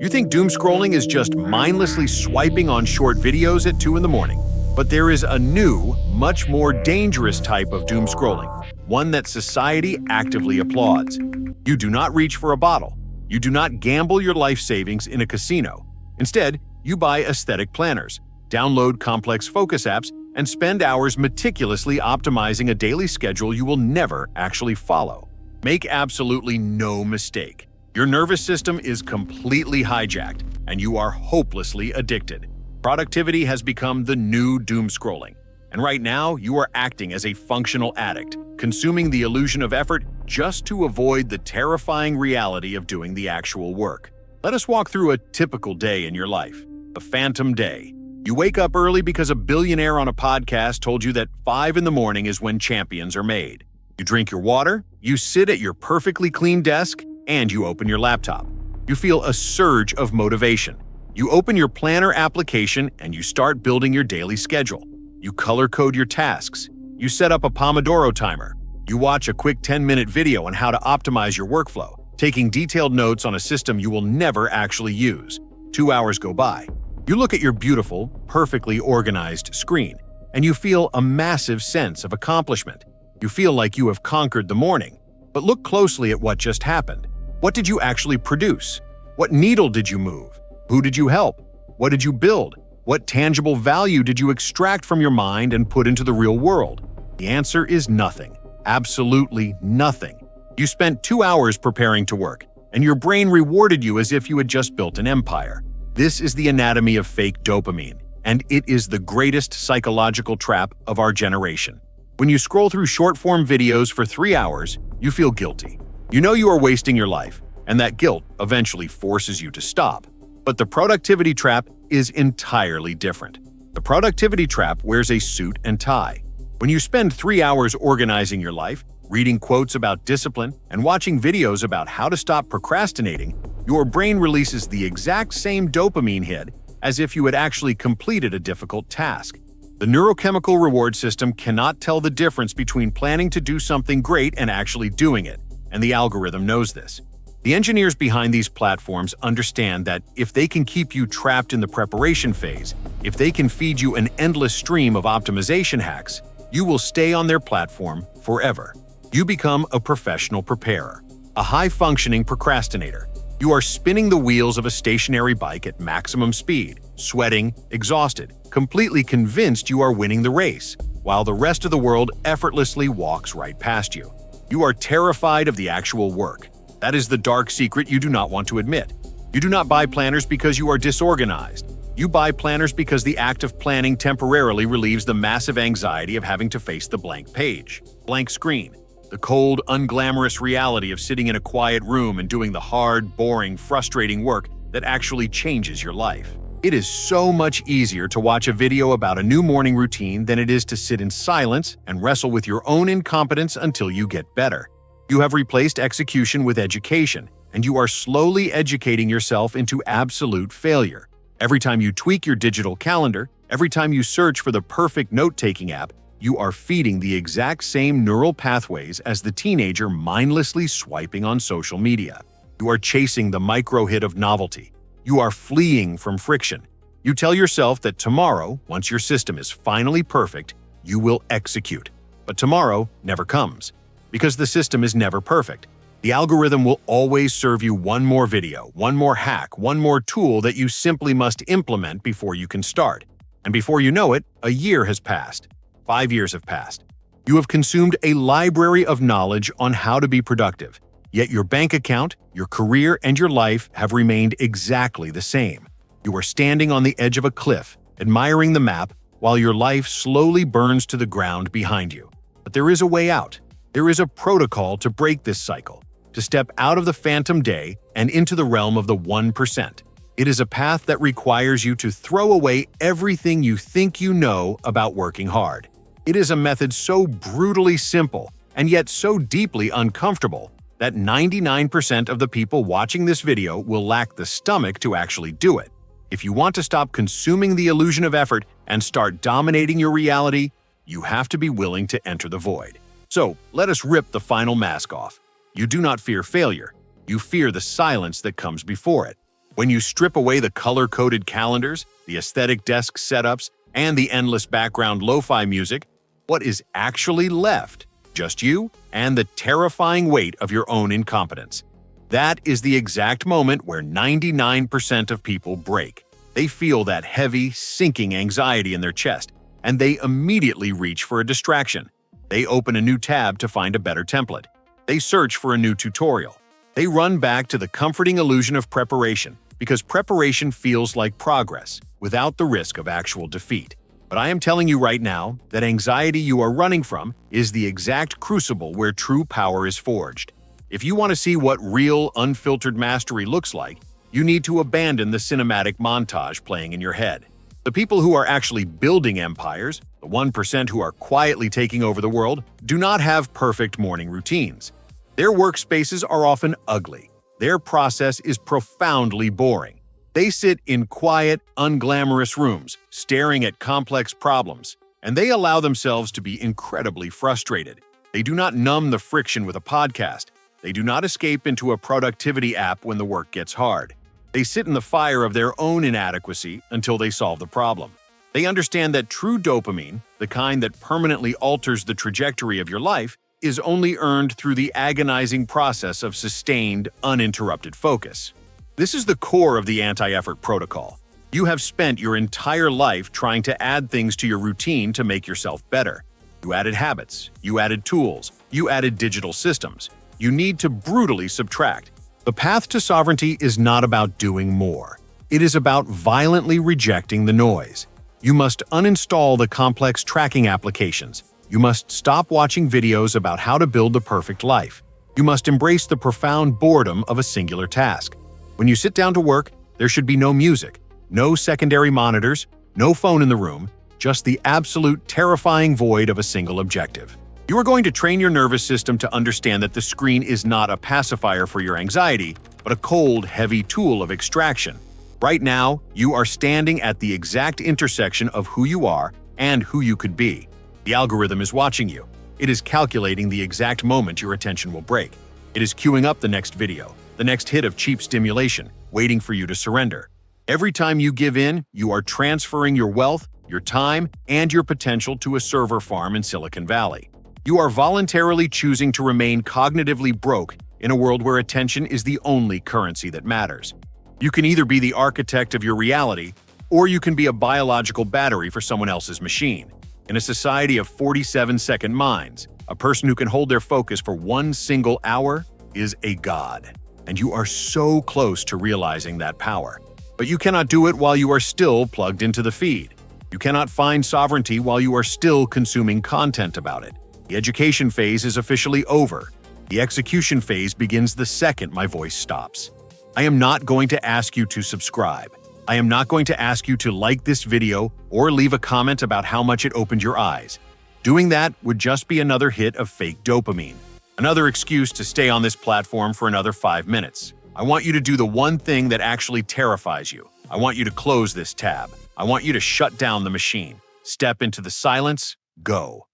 You think doomscrolling is just mindlessly swiping on short videos at 2 in the morning. But there is a new, much more dangerous type of doomscrolling, one that society actively applauds. You do not reach for a bottle. You do not gamble your life savings in a casino. Instead, you buy aesthetic planners, download complex focus apps, and spend hours meticulously optimizing a daily schedule you will never actually follow. Make absolutely no mistake. Your nervous system is completely hijacked, and you are hopelessly addicted. Productivity has become the new doomscrolling. And right now, you are acting as a functional addict, consuming the illusion of effort just to avoid the terrifying reality of doing the actual work. Let us walk through a typical day in your life. The phantom day. You wake up early because a billionaire on a podcast told you that 5 in the morning is when champions are made. You drink your water, you sit at your perfectly clean desk, and you open your laptop. You feel a surge of motivation. You open your planner application and you start building your daily schedule. You color code your tasks. You set up a Pomodoro timer. You watch a quick 10-minute video on how to optimize your workflow, taking detailed notes on a system you will never actually use. 2 hours go by. You look at your beautiful, perfectly organized screen, and you feel a massive sense of accomplishment. You feel like you have conquered the morning. But look closely at what just happened. What did you actually produce? What needle did you move? Who did you help? What did you build? What tangible value did you extract from your mind and put into the real world? The answer is nothing. Absolutely nothing. You spent 2 hours preparing to work, and your brain rewarded you as if you had just built an empire. This is the anatomy of fake dopamine, and it is the greatest psychological trap of our generation. When you scroll through short-form videos for 3 hours, you feel guilty. You know you are wasting your life, and that guilt eventually forces you to stop. But the productivity trap is entirely different. The productivity trap wears a suit and tie. When you spend 3 hours organizing your life, reading quotes about discipline, and watching videos about how to stop procrastinating, your brain releases the exact same dopamine hit as if you had actually completed a difficult task. The neurochemical reward system cannot tell the difference between planning to do something great and actually doing it, and the algorithm knows this. The engineers behind these platforms understand that if they can keep you trapped in the preparation phase, if they can feed you an endless stream of optimization hacks, you will stay on their platform forever. You become a professional preparer, a high-functioning procrastinator. You are spinning the wheels of a stationary bike at maximum speed, sweating, exhausted, completely convinced you are winning the race, while the rest of the world effortlessly walks right past you. You are terrified of the actual work. That is the dark secret you do not want to admit. You do not buy planners because you are disorganized. You buy planners because the act of planning temporarily relieves the massive anxiety of having to face the blank page, blank screen, the cold, unglamorous reality of sitting in a quiet room and doing the hard, boring, frustrating work that actually changes your life. It is so much easier to watch a video about a new morning routine than it is to sit in silence and wrestle with your own incompetence until you get better. You have replaced execution with education, and you are slowly educating yourself into absolute failure. Every time you tweak your digital calendar, every time you search for the perfect note-taking app, you are feeding the exact same neural pathways as the teenager mindlessly swiping on social media. You are chasing the micro-hit of novelty. You are fleeing from friction. You tell yourself that tomorrow, once your system is finally perfect, you will execute. But tomorrow never comes, because the system is never perfect. The algorithm will always serve you one more video, one more hack, one more tool that you simply must implement before you can start. And before you know it, a year has passed. 5 years have passed. You have consumed a library of knowledge on how to be productive, yet your bank account, your career, and your life have remained exactly the same. You are standing on the edge of a cliff, admiring the map, while your life slowly burns to the ground behind you. But there is a way out. There is a protocol to break this cycle, to step out of the phantom day and into the realm of the 1%. It is a path that requires you to throw away everything you think you know about working hard. It is a method so brutally simple and yet so deeply uncomfortable that 99% of the people watching this video will lack the stomach to actually do it. If you want to stop consuming the illusion of effort and start dominating your reality, you have to be willing to enter the void. So, let us rip the final mask off. You do not fear failure. You fear the silence that comes before it. When you strip away the color-coded calendars, the aesthetic desk setups, and the endless background lo-fi music, what is actually left? Just you and the terrifying weight of your own incompetence. That is the exact moment where 99% of people break. They feel that heavy, sinking anxiety in their chest, and they immediately reach for a distraction. They open a new tab to find a better template. They search for a new tutorial. They run back to the comforting illusion of preparation, because preparation feels like progress, without the risk of actual defeat. But I am telling you right now that anxiety you are running from is the exact crucible where true power is forged. If you want to see what real, unfiltered mastery looks like, you need to abandon the cinematic montage playing in your head. The people who are actually building empires, the 1% who are quietly taking over the world, do not have perfect morning routines. Their workspaces are often ugly. Their process is profoundly boring. They sit in quiet, unglamorous rooms, staring at complex problems, and they allow themselves to be incredibly frustrated. They do not numb the friction with a podcast. They do not escape into a productivity app when the work gets hard. They sit in the fire of their own inadequacy until they solve the problem. They understand that true dopamine, the kind that permanently alters the trajectory of your life, is only earned through the agonizing process of sustained, uninterrupted focus. This is the core of the anti-effort protocol. You have spent your entire life trying to add things to your routine to make yourself better. You added habits, you added tools, you added digital systems. You need to brutally subtract. The path to sovereignty is not about doing more. It is about violently rejecting the noise. You must uninstall the complex tracking applications. You must stop watching videos about how to build the perfect life. You must embrace the profound boredom of a singular task. When you sit down to work, there should be no music, no secondary monitors, no phone in the room, just the absolute terrifying void of a single objective. You are going to train your nervous system to understand that the screen is not a pacifier for your anxiety, but a cold, heavy tool of extraction. Right now, you are standing at the exact intersection of who you are and who you could be. The algorithm is watching you. It is calculating the exact moment your attention will break. It is queuing up the next video, the next hit of cheap stimulation, waiting for you to surrender. Every time you give in, you are transferring your wealth, your time, and your potential to a server farm in Silicon Valley. You are voluntarily choosing to remain cognitively broke in a world where attention is the only currency that matters. You can either be the architect of your reality, or you can be a biological battery for someone else's machine. In a society of 47-second minds, a person who can hold their focus for one single hour is a god. And you are so close to realizing that power. But you cannot do it while you are still plugged into the feed. You cannot find sovereignty while you are still consuming content about it. The education phase is officially over. The execution phase begins the second my voice stops. I am not going to ask you to subscribe. I am not going to ask you to like this video or leave a comment about how much it opened your eyes. Doing that would just be another hit of fake dopamine. Another excuse to stay on this platform for another 5 minutes. I want you to do the one thing that actually terrifies you. I want you to close this tab. I want you to shut down the machine. Step into the silence. Go.